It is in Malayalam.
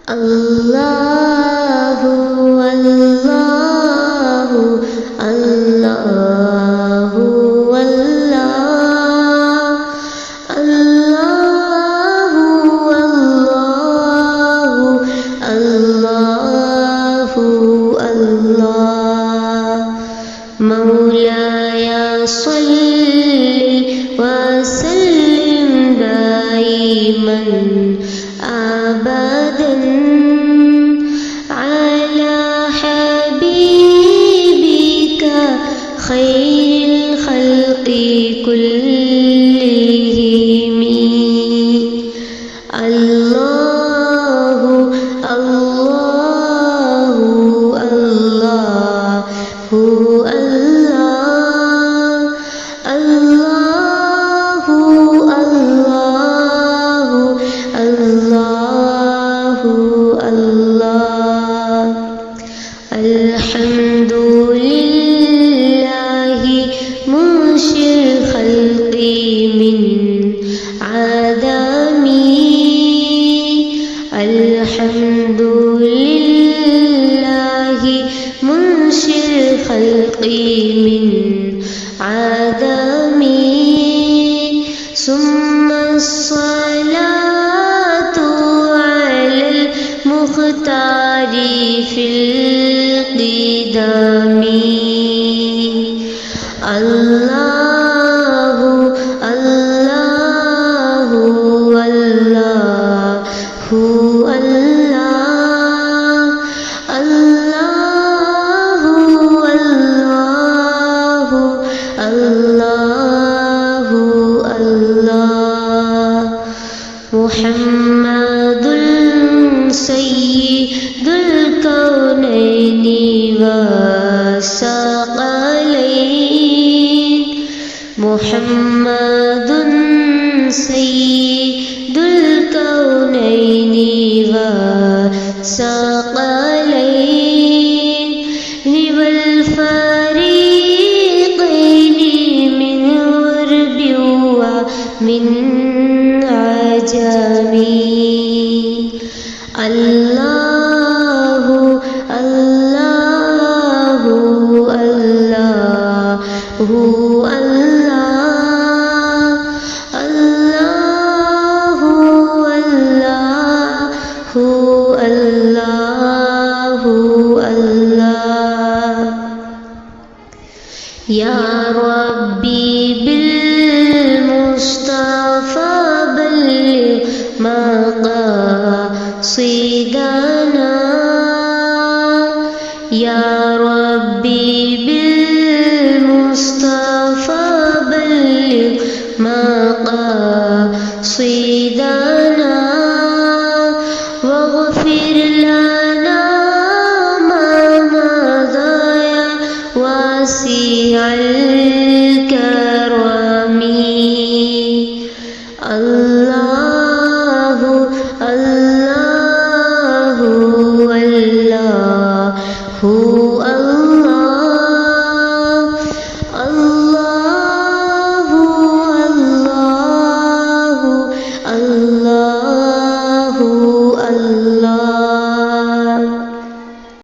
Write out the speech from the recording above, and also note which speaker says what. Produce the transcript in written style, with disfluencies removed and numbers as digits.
Speaker 1: അല്ലാഹു അല്ലാഹു അല്ലാഹു അല്ലാഹു അല്ലാഹു അല്ലാഹ് മൗലായ സ്വല്ലി വസല്ലിം ദായിമൻ അബദൻ അലാ ഹബീബിക ഖൈറിൽ ഖൽഖി കുല്ലിഹിം അല്ലാഹു അല്ലാഹു അല്ലാഹു അല്ലാഹു അല്ലാഹു അല്ലാഹു അല്ലാഹ് അൽഹംദുലില്ലാഹി മുൻശിൽ ഖൽഖി മിൻ ആദമി അൽഹംദുലില്ലാഹി മുൻശിൽ ഖൽഖി മിൻ ആദമി സുമ്മ الصلاة على المختار في القدم الله الله الله الله الله الله الله محمد سيد الكونين والثقلين محمد سيد الكونين والثقلين والفريقين من غرب ومن عجمي الله الله الله الله الله الله الله يا ربي بالمصطفى بلغ مقاصدنا يا ربي بالمصطفى بلغ مقاصدنا